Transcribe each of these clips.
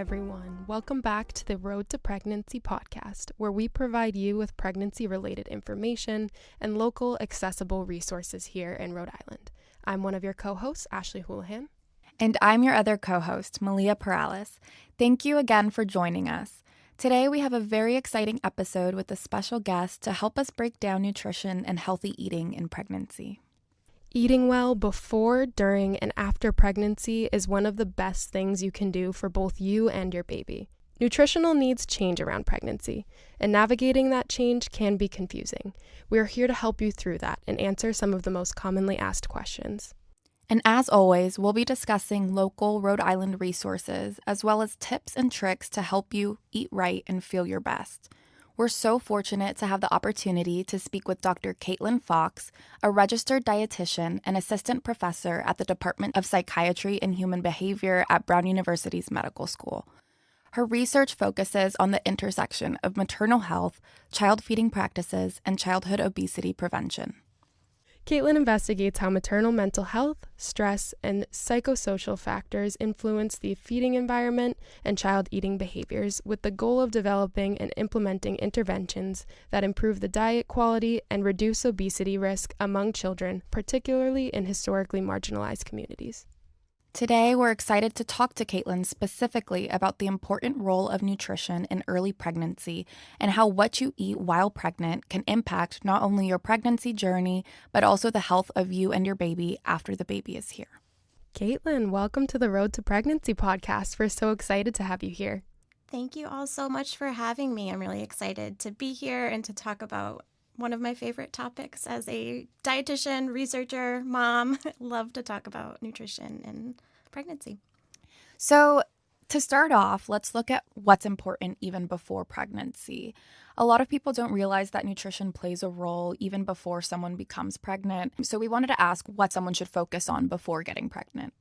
everyone. Welcome back to the Road to Pregnancy podcast, where we provide you with pregnancy-related information and local accessible resources here in Rhode Island. I'm one of your co-hosts, Ashley Houlihan. And I'm your other co-host, Malia. Thank you again for joining us. Today we have a very exciting episode with a special guest to help us break down nutrition and healthy eating in pregnancy. Eating well before, during, and after pregnancy is one of the best things you can do for both you and your baby. Nutritional needs change around pregnancy, and navigating that change can be confusing. We are here to help you through that and answer some of the most commonly asked questions. And as always, we'll be discussing local Rhode Island resources, as well as tips and tricks to help you eat right and feel your best. We're so fortunate to have the opportunity to speak with Dr. Katelyn Fox, a registered dietitian and assistant professor at the Department of Psychiatry and Human Behavior at Brown University's Medical School. Her research focuses on the intersection of maternal health, child feeding practices, and childhood obesity prevention. Katelyn investigates how maternal mental health, stress, and psychosocial factors influence the feeding environment and child eating behaviors with the goal of developing and implementing interventions that improve the diet quality and reduce obesity risk among children, particularly in historically marginalized communities. Today, we're excited to talk to Katelyn specifically about the important role of nutrition in early pregnancy and how what you eat while pregnant can impact not only your pregnancy journey, but also the health of you and your baby after the baby is here. Katelyn, welcome to the Road to Pregnancy podcast. We're so excited to have you here. Thank you all so much for having me. I'm really excited to be here and to talk about one of my favorite topics as a dietitian, researcher, mom. Love to talk about nutrition and pregnancy. So to start off, let's look at what's important even before pregnancy. A lot of people don't realize that nutrition plays a role even before someone becomes pregnant. So we wanted to ask what someone should focus on before getting pregnant.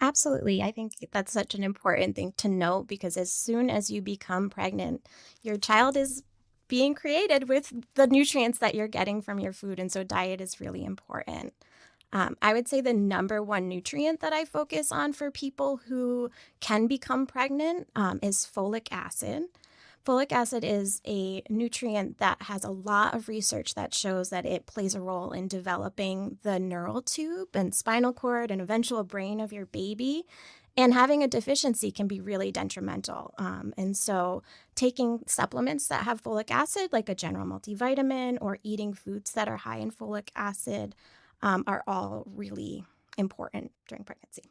Absolutely. I think that's such an important thing to note because as soon as you become pregnant, your child is being created with the nutrients that you're getting from your food. And so diet is really important. I would say the number one nutrient that I focus on for people who can become pregnant is folic acid. Folic acid is a nutrient that has a lot of research that shows that it plays a role in developing the neural tube and spinal cord and eventual brain of your baby. And having a deficiency can be really detrimental. And so taking supplements that have folic acid, like a general multivitamin, or eating foods that are high in folic acid are all really important during pregnancy.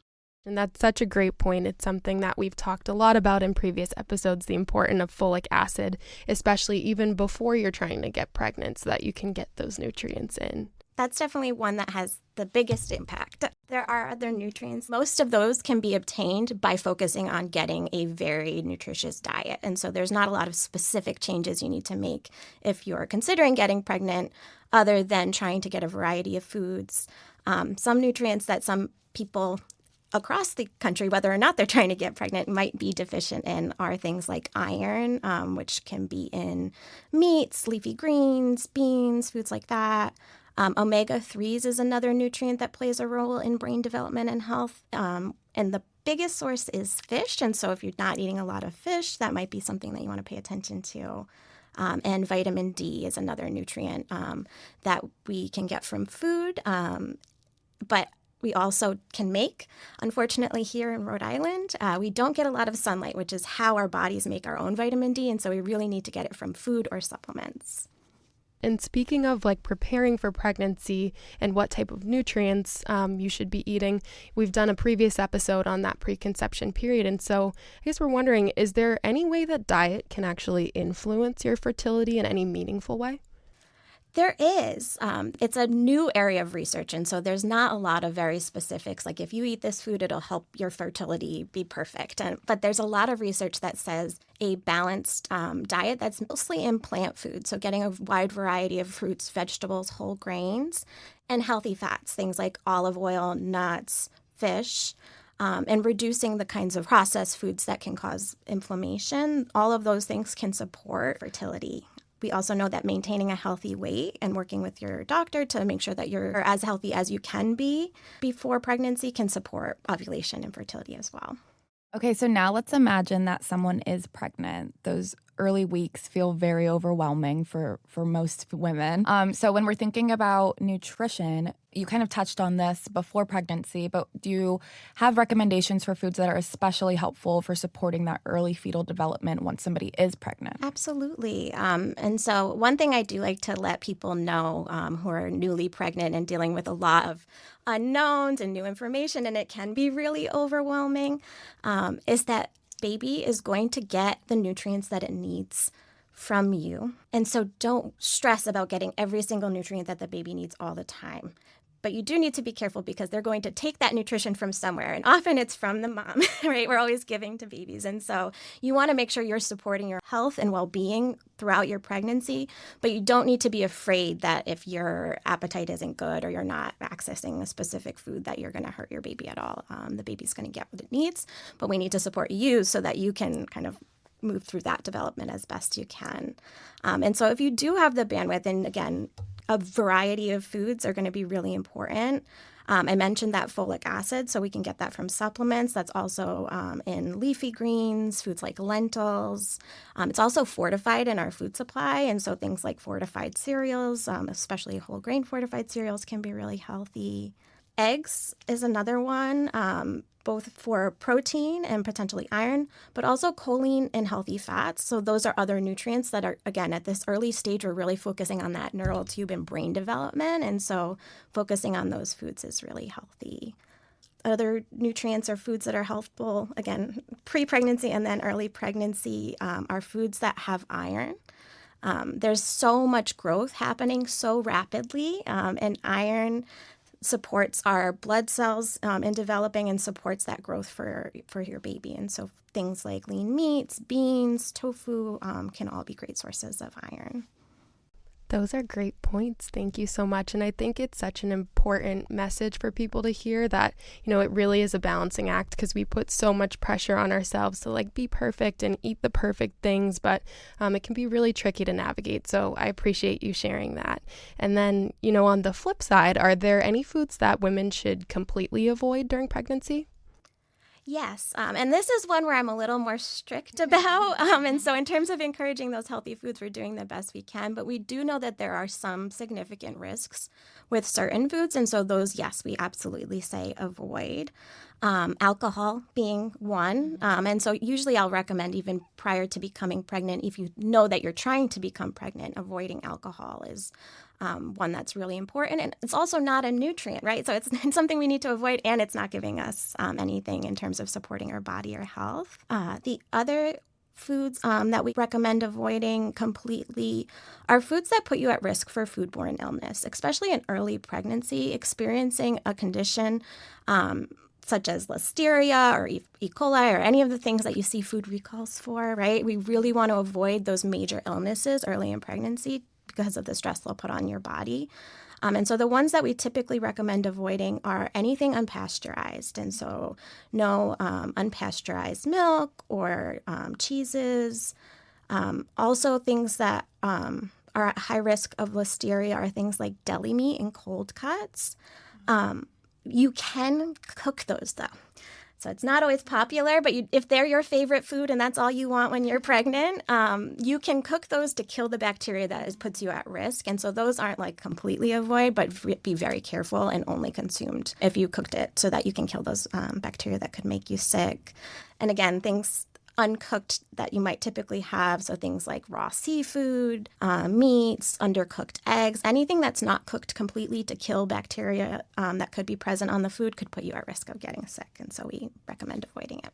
And that's such a great point. It's something that we've talked a lot about in previous episodes, the importance of folic acid, especially even before you're trying to get pregnant so that you can get those nutrients in. That's definitely one that has the biggest impact. There are other nutrients. Most of those can be obtained by focusing on getting a very nutritious diet. And so there's not a lot of specific changes you need to make if you're considering getting pregnant other than trying to get a variety of foods. Some nutrients that some people across the country, whether or not they're trying to get pregnant, might be deficient in are things like iron, which can be in meats, leafy greens, beans, foods like that. Omega-3s is another nutrient that plays a role in brain development and health. And the biggest source is fish. And so if you're not eating a lot of fish, that might be something that you want to pay attention to. And vitamin D is another nutrient that we can get from food, but we also can make. Unfortunately, here in Rhode Island, we don't get a lot of sunlight, which is how our bodies make our own vitamin D. And so we really need to get it from food or supplements. And speaking of preparing for pregnancy and what type of nutrients you should be eating, we've done a previous episode on that preconception period. And so I guess we're wondering, is there any way that diet can actually influence your fertility in any meaningful way? There is. It's a new area of research, and so there's not a lot of very specifics, like if you eat this food, it'll help your fertility be perfect. But there's a lot of research that says a balanced diet that's mostly in plant food, so getting a wide variety of fruits, vegetables, whole grains, and healthy fats, things like olive oil, nuts, fish, and reducing the kinds of processed foods that can cause inflammation. All of those things can support fertility. We also know that maintaining a healthy weight and working with your doctor to make sure that you're as healthy as you can be before pregnancy can support ovulation and fertility as well. Okay, so now let's imagine that someone is pregnant. Those early weeks feel very overwhelming for most women. So when we're thinking about nutrition, you kind of touched on this before pregnancy, but do you have recommendations for foods that are especially helpful for supporting that early fetal development once somebody is pregnant? Absolutely. And so one thing I do like to let people know who are newly pregnant and dealing with a lot of unknowns and new information, and it can be really overwhelming, is that baby is going to get the nutrients that it needs from you. And so don't stress about getting every single nutrient that the baby needs all the time. But you do need to be careful because they're going to take that nutrition from somewhere. And often it's from the mom, right? We're always giving to babies. And so you want to make sure you're supporting your health and well-being throughout your pregnancy. But you don't need to be afraid that if your appetite isn't good or you're not accessing a specific food that you're going to hurt your baby at all. The baby's going to get what it needs. But we need to support you so that you can kind of move through that development as best you can. And so if you do have the bandwidth, and again, a variety of foods are going to be really important. I mentioned that folic acid, so we can get that from supplements. That's also in leafy greens, foods like lentils. It's also fortified in our food supply, and so things like fortified cereals, especially whole grain fortified cereals, can be really healthy. Eggs is another one, both for protein and potentially iron, but also choline and healthy fats. So those are other nutrients that are, again, at this early stage, we're really focusing on that neural tube and brain development. And so focusing on those foods is really healthy. Other nutrients or foods that are helpful, again, pre-pregnancy and then early pregnancy, are foods that have iron. There's so much growth happening so rapidly, and iron supports our blood cells in developing and supports that growth for your baby. And so things like lean meats, beans, tofu can all be great sources of iron. Those are great points. Thank you so much. And I think it's such an important message for people to hear that, it really is a balancing act because we put so much pressure on ourselves to be perfect and eat the perfect things, but it can be really tricky to navigate. So I appreciate you sharing that. And then, on the flip side, are there any foods that women should completely avoid during pregnancy? Yes, and this is one where I'm a little more strict about. And so in terms of encouraging those healthy foods, we're doing the best we can. But we do know that there are some significant risks with certain foods. And so those, yes, we absolutely say avoid. Alcohol being one. And so usually I'll recommend even prior to becoming pregnant, if you know that you're trying to become pregnant, avoiding alcohol is one that's really important. And it's also not a nutrient, right? So it's something we need to avoid, and it's not giving us anything in terms of supporting our body or health. The other foods that we recommend avoiding completely are foods that put you at risk for foodborne illness, especially in early pregnancy, experiencing a condition such as Listeria or E. coli or any of the things that you see food recalls for, right? We really want to avoid those major illnesses early in pregnancy because of the stress they'll put on your body. And so the ones that we typically recommend avoiding are anything unpasteurized. And so no unpasteurized milk or cheeses. Also things that are at high risk of Listeria are things like deli meat and cold cuts. You can cook those, though. So it's not always popular, but if they're your favorite food and that's all you want when you're pregnant, you can cook those to kill the bacteria that puts you at risk. And so those aren't completely avoid, but be very careful and only consumed if you cooked it so that you can kill those bacteria that could make you sick. And again, things uncooked that you might typically have, so things like raw seafood, meats, undercooked eggs, anything that's not cooked completely to kill bacteria that could be present on the food could put you at risk of getting sick, and so we recommend avoiding it.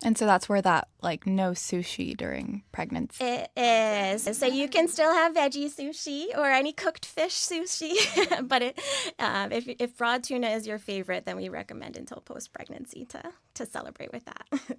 And so that's where that no sushi during pregnancy. It is. So you can still have veggie sushi or any cooked fish sushi, but if raw tuna is your favorite, then we recommend until post-pregnancy to celebrate with that.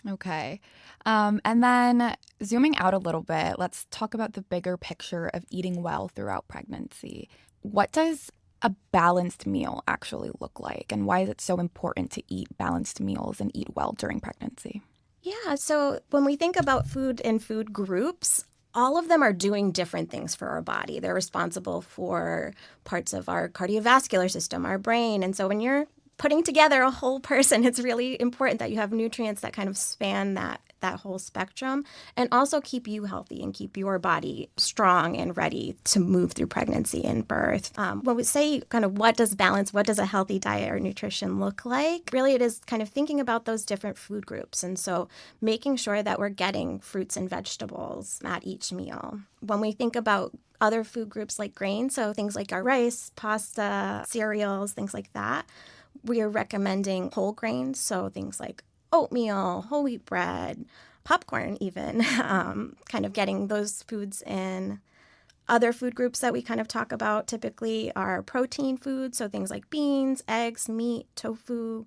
Okay. And then zooming out a little bit, let's talk about the bigger picture of eating well throughout pregnancy. What does a balanced meal actually look like, and why is it so important to eat balanced meals and eat well during pregnancy? Yeah, so when we think about food and food groups, all of them are doing different things for our body. They're responsible for parts of our cardiovascular system, our brain. And so when you're putting together a whole person, it's really important that you have nutrients that kind of span that whole spectrum and also keep you healthy and keep your body strong and ready to move through pregnancy and birth. When we say kind of what does a healthy diet or nutrition look like, really it is kind of thinking about those different food groups. And so making sure that we're getting fruits and vegetables at each meal. When we think about other food groups like grains, so things like our rice, pasta, cereals, things like that, we are recommending whole grains, so things like oatmeal, whole wheat bread, popcorn even, kind of getting those foods in. Other food groups that we kind of talk about typically are protein foods, so things like beans, eggs, meat, tofu.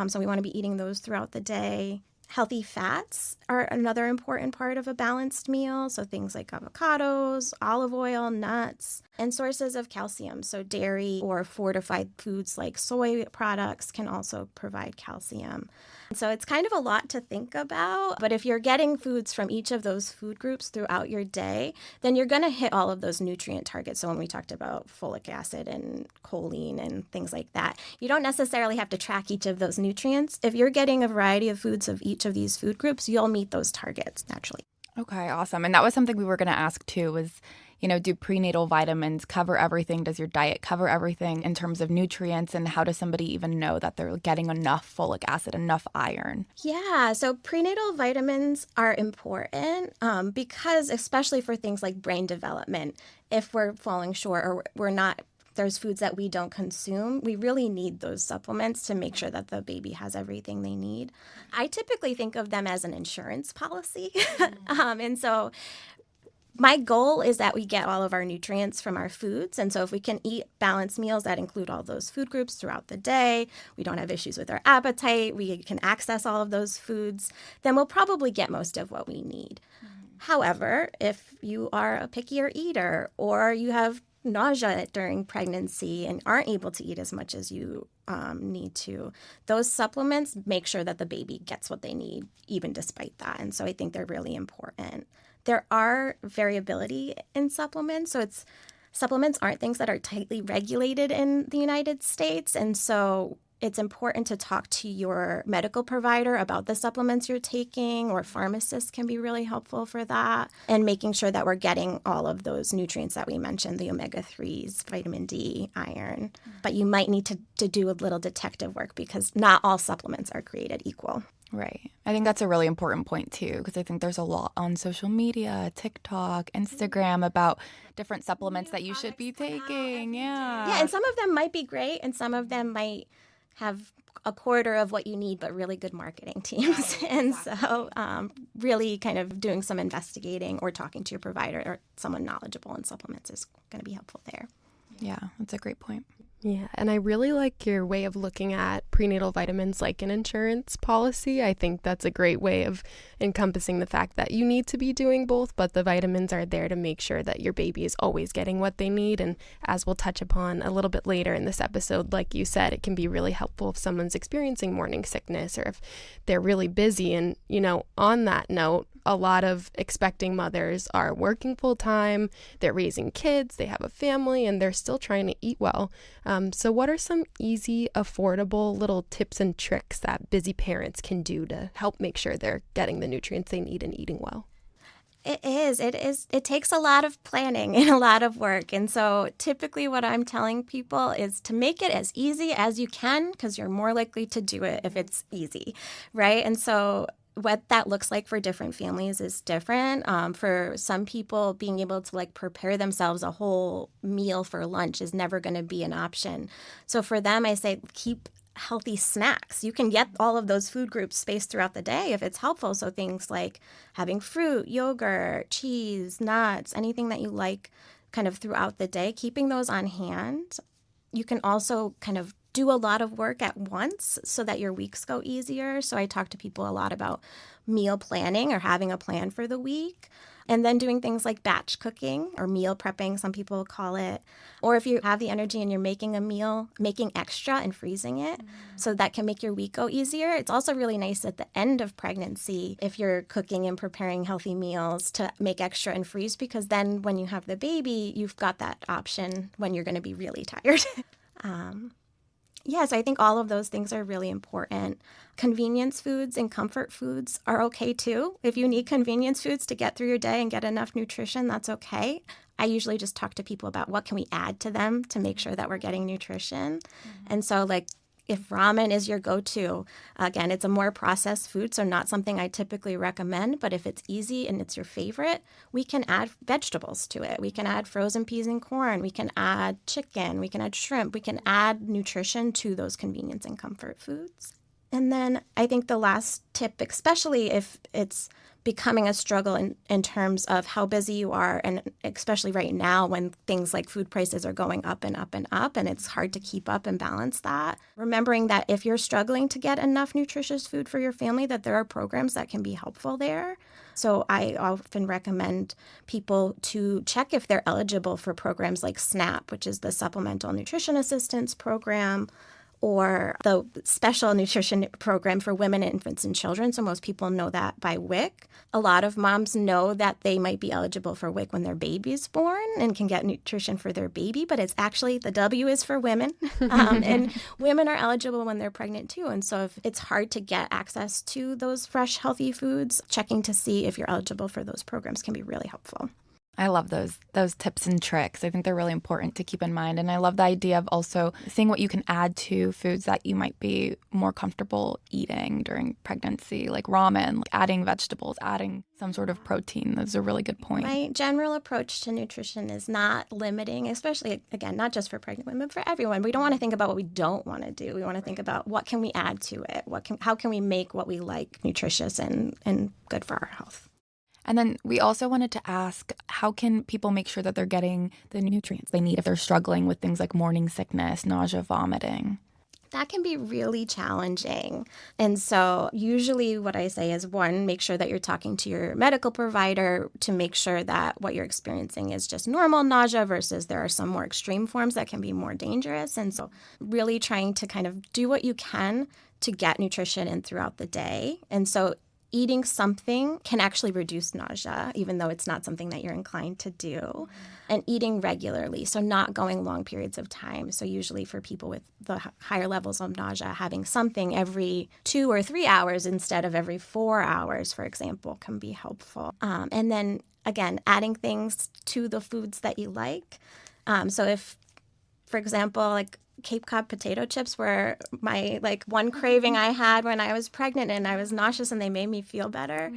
So we want to be eating those throughout the day. Healthy fats are another important part of a balanced meal, so things like avocados, olive oil, nuts, and sources of calcium. So dairy or fortified foods like soy products can also provide calcium. So it's kind of a lot to think about, but if you're getting foods from each of those food groups throughout your day, then you're going to hit all of those nutrient targets. So when we talked about folic acid and choline and things like that, you don't necessarily have to track each of those nutrients. If you're getting a variety of foods of each of these food groups, you'll meet those targets naturally. Okay, awesome. And that was something we were going to ask too, was, do prenatal vitamins cover everything? Does your diet cover everything in terms of nutrients? And how does somebody even know that they're getting enough folic acid, enough iron? Yeah, so prenatal vitamins are important because especially for things like brain development, if we're falling short or we're not, there's foods that we don't consume, we really need those supplements to make sure that the baby has everything they need. I typically think of them as an insurance policy. And so my goal is that we get all of our nutrients from our foods. And so if we can eat balanced meals that include all those food groups throughout the day, we don't have issues with our appetite, we can access all of those foods, then we'll probably get most of what we need. However, if you are a pickier eater or you have nausea during pregnancy and aren't able to eat as much as you need to, those supplements make sure that the baby gets what they need, even despite that. And so I think they're really important. There are variability in supplements. So supplements aren't things that are tightly regulated in the United States. And so it's important to talk to your medical provider about the supplements you're taking, or pharmacists can be really helpful for that, and making sure that we're getting all of those nutrients that we mentioned, the omega-3s, vitamin D, iron. But you might need to do a little detective work because not all supplements are created equal. Right. I think that's a really important point, too, because I think there's a lot on social media, TikTok, Instagram, about different supplements that you should be taking. Yeah, and some of them might be great, and some of them might have a quarter of what you need, but really good marketing teams. And so really kind of doing some investigating or talking to your provider or someone knowledgeable in supplements is going to be helpful there. Yeah, that's a great point. Yeah, and I really like your way of looking at prenatal vitamins like an insurance policy. I think that's a great way of encompassing the fact that you need to be doing both, but the vitamins are there to make sure that your baby is always getting what they need. And as we'll touch upon a little bit later in this episode, like you said, it can be really helpful if someone's experiencing morning sickness or if they're really busy. And, on that note, a lot of expecting mothers are working full time, they're raising kids, they have a family, and they're still trying to eat well. So what are some easy, affordable little tips and tricks that busy parents can do to help make sure they're getting the nutrients they need and eating well? It is. It takes a lot of planning and a lot of work. And so typically what I'm telling people is to make it as easy as you can, because you're more likely to do it if it's easy, right? And so what that looks like for different families is different. For some people, being able to prepare themselves a whole meal for lunch is never going to be an option. So for them, I say keep healthy snacks. You can get all of those food groups spaced throughout the day if it's helpful. So things like having fruit, yogurt, cheese, nuts, anything that you like kind of throughout the day, keeping those on hand. You can also kind of do a lot of work at once so that your weeks go easier. So I talk to people a lot about meal planning or having a plan for the week. And then doing things like batch cooking or meal prepping, some people call it. Or if you have the energy and you're making a meal, making extra and freezing it. So that can make your week go easier. It's also really nice at the end of pregnancy if you're cooking and preparing healthy meals to make extra and freeze, because then when you have the baby, you've got that option when you're going to be really tired. Yes, I think all of those things are really important. Convenience foods and comfort foods are okay too. If you need convenience foods to get through your day and get enough nutrition, that's okay. I usually just talk to people about what can we add to them to make sure that we're getting nutrition. And so like if ramen is your go-to, again, it's a more processed food, so not something I typically recommend, but if it's easy and it's your favorite, we can add vegetables to it. We can add frozen peas and corn. We can add chicken. We can add shrimp. We can add nutrition to those convenience and comfort foods. And then I think the last tip, especially if it's becoming a struggle in terms of how busy you are, and especially right now when things like food prices are going up and up and up, and it's hard to keep up and balance that. Remembering that if you're struggling to get enough nutritious food for your family, that there are programs that can be helpful there. So I often recommend people to check if they're eligible for programs like SNAP, which is the Supplemental Nutrition Assistance Program, or the Special Nutrition Program for Women, Infants, and Children. So most people know that by WIC. A lot of moms know that they might be eligible for WIC when their baby's born and can get nutrition for their baby, but it's actually, the W is for women. And women are eligible when they're pregnant too. And so if it's hard to get access to those fresh, healthy foods, checking to see if you're eligible for those programs can be really helpful. I love those tips and tricks. I think they're really important to keep in mind. And I love the idea of also seeing what you can add to foods that you might be more comfortable eating during pregnancy, like ramen, like adding vegetables, adding some sort of protein. Those are a really good point. My general approach to nutrition is not limiting, especially, again, not just for pregnant women, but for everyone. We don't want to think about what we don't want to do. We want to think about what can we add to it? How can we make what we like nutritious and good for our health? And then we also wanted to ask, how can people make sure that they're getting the nutrients they need if they're struggling with things like morning sickness, nausea, vomiting? That can be really challenging. And so usually what I say is, one, make sure that you're talking to your medical provider to make sure that what you're experiencing is just normal nausea versus there are some more extreme forms that can be more dangerous. And so really trying to kind of do what you can to get nutrition in throughout the day. And so eating something can actually reduce nausea, even though it's not something that you're inclined to do. And eating regularly, so not going long periods of time. So usually for people with the higher levels of nausea, having something every 2 or 3 hours instead of every 4 hours, for example, can be helpful. And then, again, adding things to the foods that you like. So if, for example, like Cape Cod potato chips were my one craving I had when I was pregnant and I was nauseous and they made me feel better.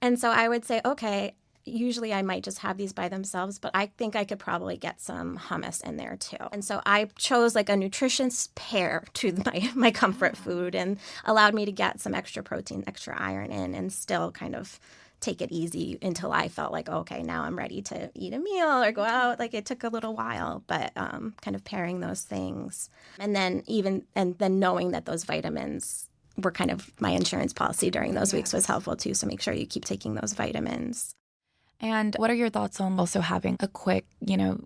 And so I would say, okay, usually I might just have these by themselves, but I think I could probably get some hummus in there too. And so I chose a nutritious pair to my comfort food and allowed me to get some extra protein, extra iron in and still kind of take it easy until I felt like, okay, now I'm ready to eat a meal or go out. It took a little while, but kind of pairing those things. And then knowing that those vitamins were kind of my insurance policy during those weeks was helpful too. So make sure you keep taking those vitamins. And what are your thoughts on also having a quick,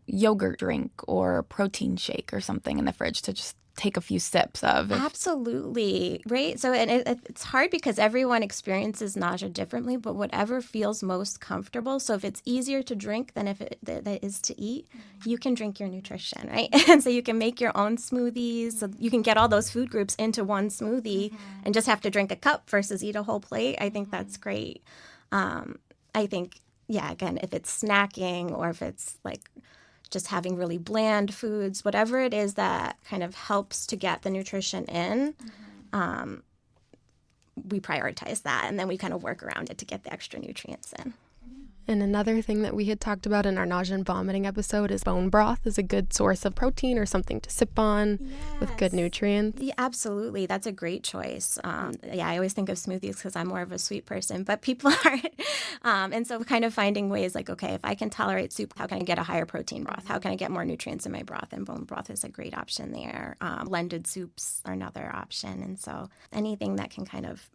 yogurt drink or protein shake or something in the fridge to just take a few sips of? Absolutely. Right. So it's hard because everyone experiences nausea differently, but whatever feels most comfortable. So if it's easier to drink than if it is to eat, you can drink your nutrition, right? And so you can make your own smoothies. So you can get all those food groups into one smoothie and just have to drink a cup versus eat a whole plate. I think that's great. I think, again, if it's snacking or if it's just having really bland foods, whatever it is that kind of helps to get the nutrition in, we prioritize that. And then we kind of work around it to get the extra nutrients in. And another thing that we had talked about in our nausea and vomiting episode is bone broth is a good source of protein or something to sip on with good nutrients. Yeah, absolutely. That's a great choice. I always think of smoothies because I'm more of a sweet person, but people aren't. And so kind of finding ways okay, if I can tolerate soup, how can I get a higher protein broth? How can I get more nutrients in my broth? And bone broth is a great option there. Blended soups are another option. And so anything that can kind of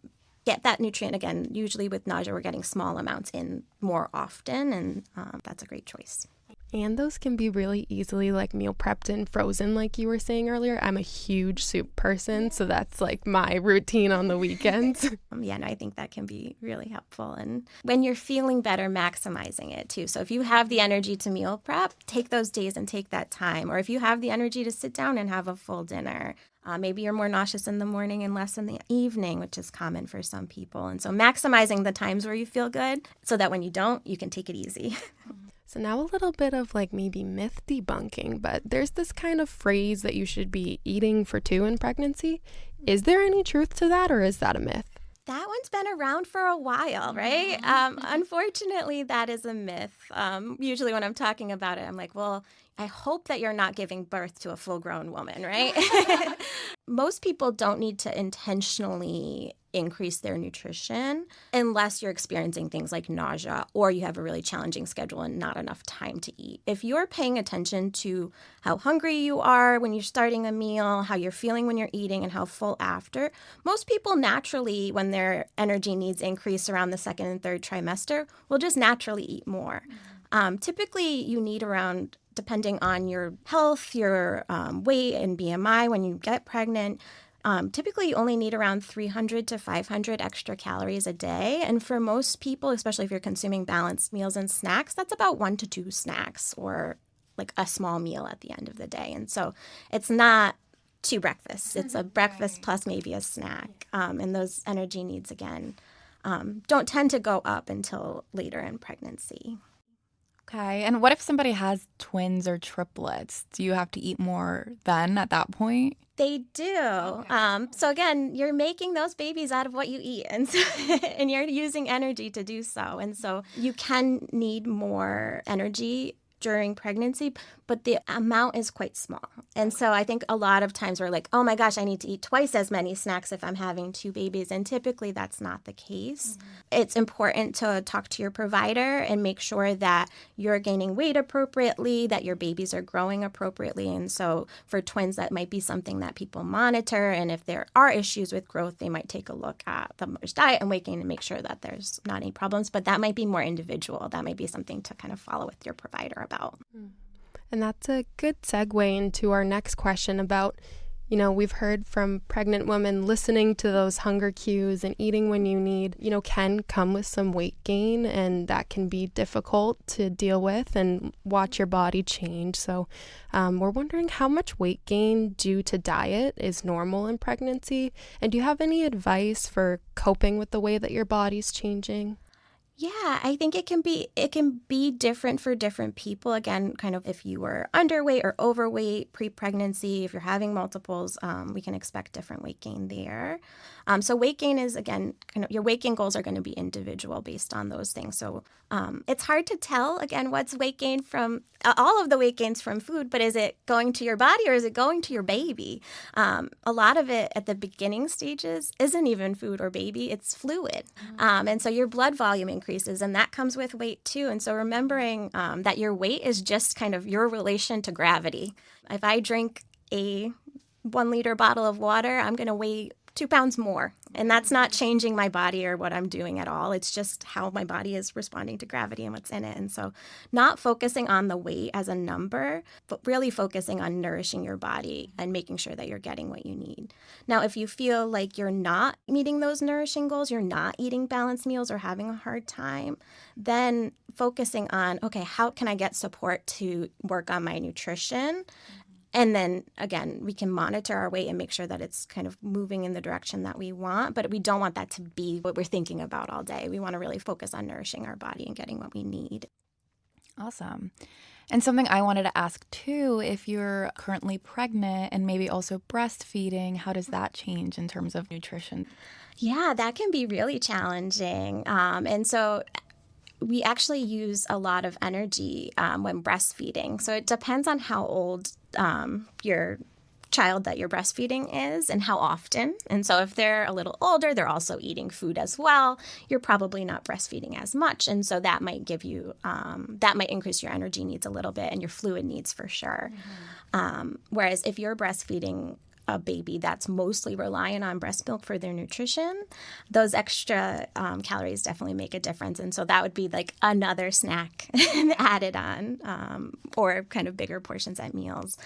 get that nutrient, again, usually with nausea, we're getting small amounts in more often, and that's a great choice. And those can be really easily like meal prepped and frozen, like you were saying earlier. I'm a huge soup person, so that's like my routine on the weekends. I think that can be really helpful. And when you're feeling better, maximizing it too. So if you have the energy to meal prep, take those days and take that time. Or if you have the energy to sit down and have a full dinner, maybe you're more nauseous in the morning and less in the evening, which is common for some people. And so maximizing the times where you feel good so that when you don't, you can take it easy. So now a little bit of like maybe myth debunking, but there's this kind of phrase that you should be eating for 2 in pregnancy. Is there any truth to that, or is that a myth? That one's been around for a while, right? Unfortunately, that is a myth. Usually when I'm talking about it, I'm like, well, I hope that you're not giving birth to a full-grown woman, right? Most people don't need to intentionally increase their nutrition unless you're experiencing things like nausea or you have a really challenging schedule and not enough time to eat. If you're paying attention to how hungry you are when you're starting a meal, how you're feeling when you're eating, and how full after, most people naturally, when their energy needs increase around the 2nd and 3rd trimester, will just naturally eat more. Typically, you need around, depending on your health, your weight, and BMI when you get pregnant, typically you only need around 300 to 500 extra calories a day. And for most people, especially if you're consuming balanced meals and snacks, that's about 1 to 2 snacks or like a small meal at the end of the day. And so it's not 2 breakfasts. It's a breakfast plus maybe a snack. And those energy needs, again, don't tend to go up until later in pregnancy. Okay. And what if somebody has twins or triplets? Do you have to eat more then at that point? They do. Okay. So again, you're making those babies out of what you eat, and so, and you're using energy to do so. And so you can need more energy during pregnancy, but the amount is quite small. And so I think a lot of times we're like, oh my gosh, I need to eat twice as many snacks if I'm having 2 babies. And typically that's not the case. Mm-hmm. It's important to talk to your provider and make sure that you're gaining weight appropriately, that your babies are growing appropriately. And so for twins, that might be something that people monitor. And if there are issues with growth, they might take a look at the mother's diet and weight gain and make sure that there's not any problems. But that might be more individual. That might be something to kind of follow with your provider about. And that's a good segue into our next question about, we've heard from pregnant women listening to those hunger cues and eating when you need, can come with some weight gain, and that can be difficult to deal with and watch your body change. So we're wondering how much weight gain due to diet is normal in pregnancy, and do you have any advice for coping with the way that your body's changing? Yeah, I think it can be different for different people. Again, kind of if you were underweight or overweight pre-pregnancy, if you're having multiples, we can expect different weight gain there. So weight gain is, again, kind of your weight gain goals are going to be individual based on those things. So it's hard to tell, again, what's weight gain from all of the weight gains from food, but is it going to your body or is it going to your baby? A lot of it at the beginning stages isn't even food or baby, it's fluid. And so your blood volume increases, and that comes with weight too. And so remembering that your weight is just kind of your relation to gravity. If I drink a 1 liter bottle of water, I'm going to weigh 2 pounds more. And that's not changing my body or what I'm doing at all. It's just how my body is responding to gravity and what's in it. And so not focusing on the weight as a number, but really focusing on nourishing your body and making sure that you're getting what you need. Now, if you feel like you're not meeting those nourishing goals, you're not eating balanced meals or having a hard time, then focusing on, okay, how can I get support to work on my nutrition? And then, again, we can monitor our weight and make sure that it's kind of moving in the direction that we want. But we don't want that to be what we're thinking about all day. We want to really focus on nourishing our body and getting what we need. Awesome. And something I wanted to ask, too, if you're currently pregnant and maybe also breastfeeding, how does that change in terms of nutrition? Yeah, that can be really challenging. And so we actually use a lot of energy when breastfeeding. So it depends on how old your child that you're breastfeeding is and how often. And so if they're a little older, they're also eating food as well. You're probably not breastfeeding as much. And so that might give you, that might increase your energy needs a little bit and your fluid needs for sure. Mm-hmm. Whereas if you're breastfeeding a baby that's mostly reliant on breast milk for their nutrition, those extra calories definitely make a difference. And so that would be like another snack added on, or kind of bigger portions at meals.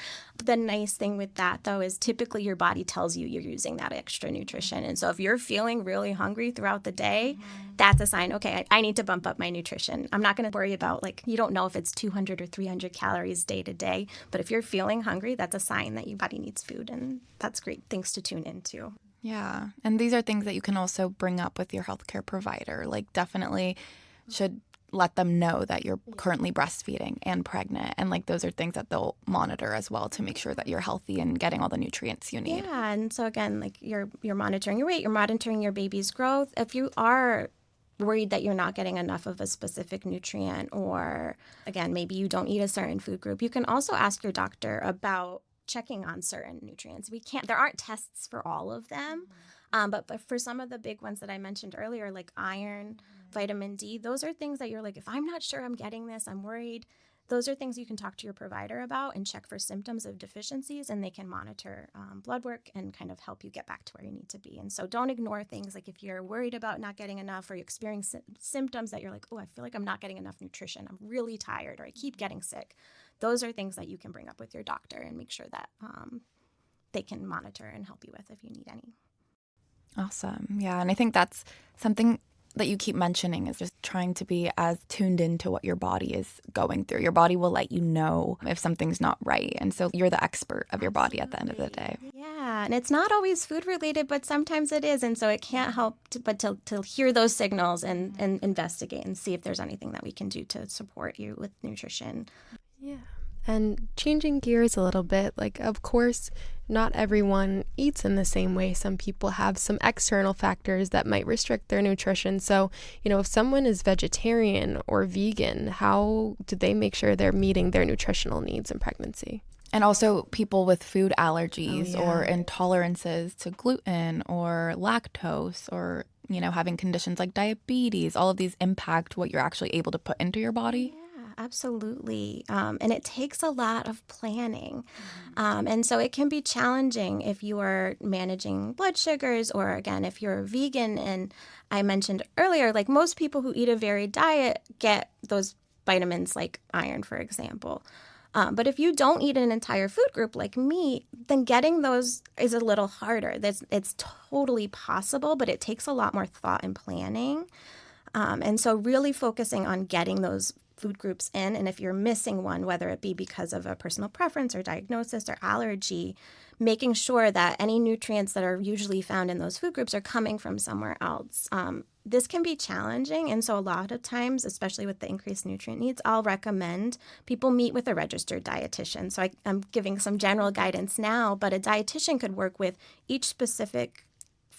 The nice thing with that, though, is typically your body tells you you're using that extra nutrition. And so if you're feeling really hungry throughout the day, that's a sign, okay, I need to bump up my nutrition. I'm not going to worry about, like, you don't know if it's 200 or 300 calories day to day, but if you're feeling hungry, that's a sign that your body needs food, and that's great things to tune into. Yeah. And these are things that you can also bring up with your healthcare provider. Like, definitely should let them know that you're currently breastfeeding and pregnant. And like, those are things that they'll monitor as well to make sure that you're healthy and getting all the nutrients you need. Yeah. And so again, like, you're monitoring your weight, you're monitoring your baby's growth. If you are worried that you're not getting enough of a specific nutrient, or again, maybe you don't eat a certain food group, you can also ask your doctor about checking on certain nutrients. There aren't tests for all of them, but for some of the big ones that I mentioned earlier, like iron, vitamin D, those are things that you're like, if I'm not sure I'm getting this, I'm worried. Those are things you can talk to your provider about and check for symptoms of deficiencies, and they can monitor blood work and kind of help you get back to where you need to be. And so don't ignore things like if you're worried about not getting enough, or you experience symptoms that you're like, oh, I feel like I'm not getting enough nutrition, I'm really tired, or I keep getting sick. Those are things that you can bring up with your doctor and make sure that they can monitor and help you with if you need any. Awesome. Yeah. And I think that's something that you keep mentioning, is just trying to be as tuned into what your body is going through. Your body will let you know if something's not right. And so you're the expert of your body at the end of the day. Yeah. And it's not always food related, but sometimes it is. And so it can't help but to hear those signals and investigate and see if there's anything that we can do to support you with nutrition. Yeah. And changing gears a little bit, like, of course, not everyone eats in the same way. Some people have some external factors that might restrict their nutrition. So, if someone is vegetarian or vegan, how do they make sure they're meeting their nutritional needs in pregnancy? And also people with food allergies or intolerances to gluten or lactose, or, having conditions like diabetes. All of these impact what you're actually able to put into your body. Absolutely. And it takes a lot of planning. And so it can be challenging if you are managing blood sugars, or again, if you're a vegan. And I mentioned earlier, like, most people who eat a varied diet get those vitamins like iron, for example. But if you don't eat an entire food group like meat, then getting those is a little harder. It's totally possible, but it takes a lot more thought and planning. And so really focusing on getting those food groups in, and if you're missing one, whether it be because of a personal preference or diagnosis or allergy, making sure that any nutrients that are usually found in those food groups are coming from somewhere else. This can be challenging, and so a lot of times, especially with the increased nutrient needs, I'll recommend people meet with a registered dietitian. So I'm giving some general guidance now, but a dietitian could work with each specific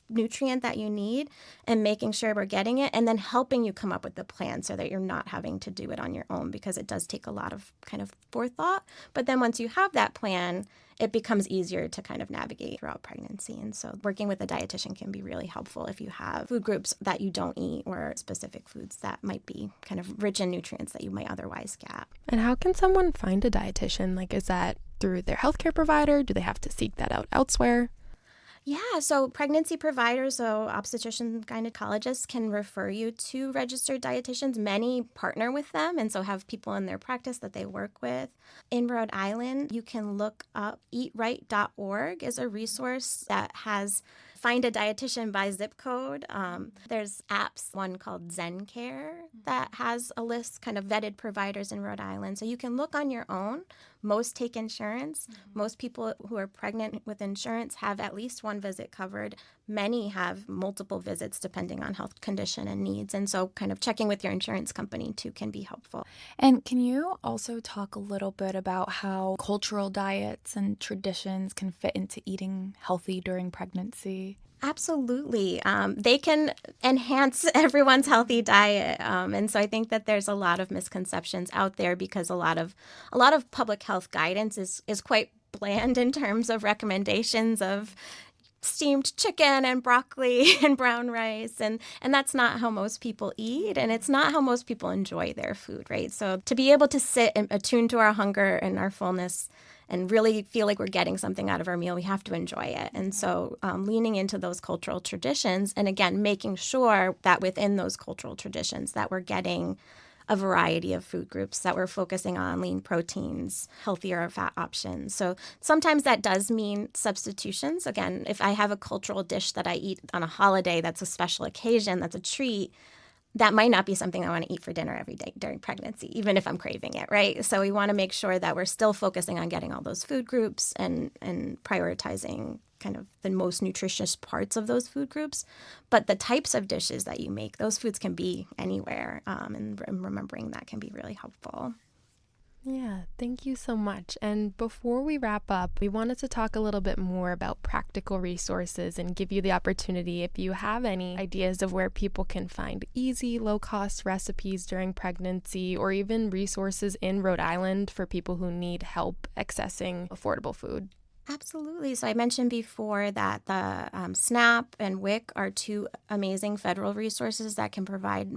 nutrient that you need and making sure we're getting it, and then helping you come up with the plan so that you're not having to do it on your own, because it does take a lot of kind of forethought. But then once you have that plan, it becomes easier to kind of navigate throughout pregnancy. And so working with a dietitian can be really helpful if you have food groups that you don't eat, or specific foods that might be kind of rich in nutrients that you might otherwise get. And how can someone find a dietitian? Like, is that through their healthcare provider? Do they have to seek that out elsewhere? Yeah, so pregnancy providers, so obstetricians, gynecologists can refer you to registered dietitians. Many partner with them and so have people in their practice that they work with. In Rhode Island, you can look up eatright.org is a resource that has find a dietitian by zip code. There's apps, one called ZenCare, that has a list kind of vetted providers in Rhode Island. So you can look on your own. Most take insurance. Most people who are pregnant with insurance have at least one visit covered. Many have multiple visits depending on health condition and needs. And so kind of checking with your insurance company too can be helpful. And can you also talk a little bit about how cultural diets and traditions can fit into eating healthy during pregnancy? Absolutely. They can enhance everyone's healthy diet. And so I think that there's a lot of misconceptions out there because a lot of public health guidance is quite bland in terms of recommendations of steamed chicken and broccoli and brown rice. And that's not how most people eat. And it's not how most people enjoy their food, right? So to be able to sit and attune to our hunger and our fullness and really feel like we're getting something out of our meal, we have to enjoy it. And so leaning into those cultural traditions, and again, making sure that within those cultural traditions that we're getting a variety of food groups, that we're focusing on lean proteins, healthier fat options. So sometimes that does mean substitutions. Again, if I have a cultural dish that I eat on a holiday, that's a special occasion, that's a treat, that might not be something I want to eat for dinner every day during pregnancy, even if I'm craving it, right? So we want to make sure that we're still focusing on getting all those food groups and prioritizing kind of the most nutritious parts of those food groups. But the types of dishes that you make, those foods can be anywhere, and remembering that can be really helpful. Yeah, thank you so much. And before we wrap up, we wanted to talk a little bit more about practical resources and give you the opportunity, if you have any ideas of where people can find easy, low-cost recipes during pregnancy, or even resources in Rhode Island for people who need help accessing affordable food. Absolutely. So I mentioned before that the SNAP and WIC are two amazing federal resources that can provide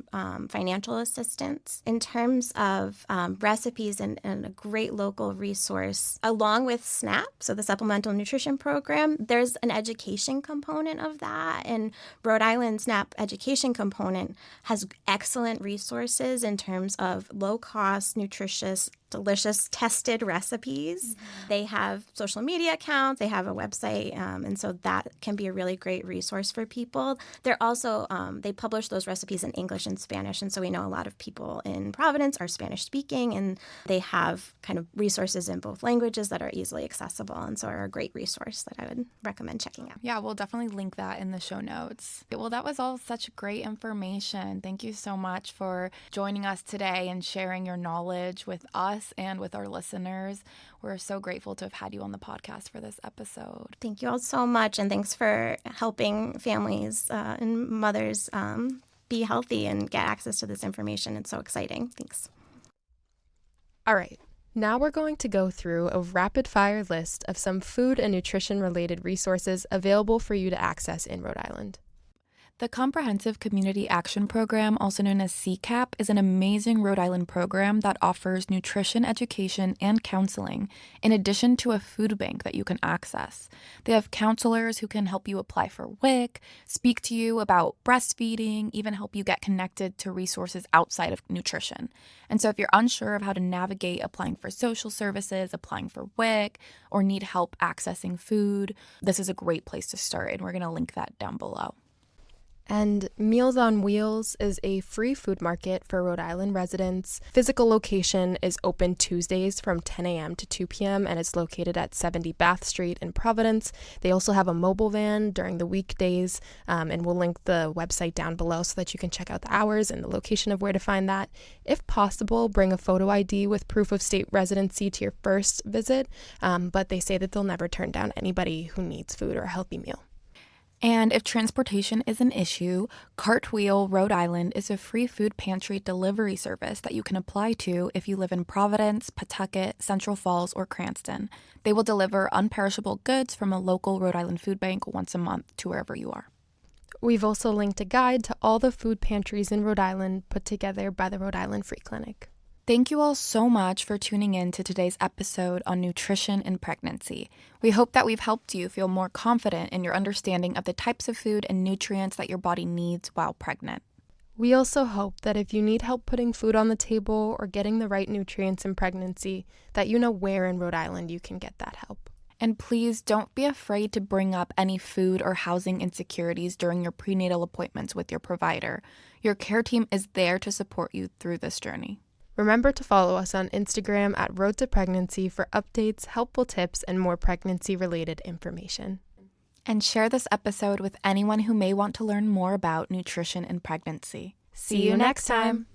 financial assistance. In terms of recipes and a great local resource, along with SNAP, so the Supplemental Nutrition Program, there's an education component of that. And Rhode Island SNAP education component has excellent resources in terms of low-cost, nutritious, delicious, tested recipes. Mm-hmm. They have social media accounts, they have a website, and so that can be a really great resource for people. They're also, they publish those recipes in English and Spanish, and so we know a lot of people in Providence are Spanish speaking, and they have kind of resources in both languages that are easily accessible, and so are a great resource that I would recommend checking out. Yeah, we'll definitely link that in the show notes. Well, that was all such great information. Thank you so much for joining us today and sharing your knowledge with us and with our listeners. We're so grateful to have had you on the podcast for this episode. Thank you all so much, and thanks for helping families and mothers be healthy and get access to this information. It's so exciting. Thanks. All right. Now we're going to go through a rapid-fire list of some food and nutrition-related resources available for you to access in Rhode Island. The Comprehensive Community Action Program, also known as CCAP, is an amazing Rhode Island program that offers nutrition education and counseling, in addition to a food bank that you can access. They have counselors who can help you apply for WIC, speak to you about breastfeeding, even help you get connected to resources outside of nutrition. And so if you're unsure of how to navigate applying for social services, applying for WIC, or need help accessing food, this is a great place to start, and we're going to link that down below. And Meals on Wheels is a free food market for Rhode Island residents. Physical location is open Tuesdays from 10 a.m. to 2 p.m. and it's located at 70 Bath Street in Providence. They also have a mobile van during the weekdays, and we'll link the website down below so that you can check out the hours and the location of where to find that. If possible, bring a photo ID with proof of state residency to your first visit, but they say that they'll never turn down anybody who needs food or a healthy meal. And if transportation is an issue, Cartwheel Rhode Island is a free food pantry delivery service that you can apply to if you live in Providence, Pawtucket, Central Falls, or Cranston. They will deliver unperishable goods from a local Rhode Island food bank once a month to wherever you are. We've also linked a guide to all the food pantries in Rhode Island put together by the Rhode Island Free Clinic. Thank you all so much for tuning in to today's episode on nutrition and pregnancy. We hope that we've helped you feel more confident in your understanding of the types of food and nutrients that your body needs while pregnant. We also hope that if you need help putting food on the table or getting the right nutrients in pregnancy, that you know where in Rhode Island you can get that help. And please don't be afraid to bring up any food or housing insecurities during your prenatal appointments with your provider. Your care team is there to support you through this journey. Remember to follow us on Instagram at Road to Pregnancy for updates, helpful tips, and more pregnancy-related information. And share this episode with anyone who may want to learn more about nutrition and pregnancy. See you next time.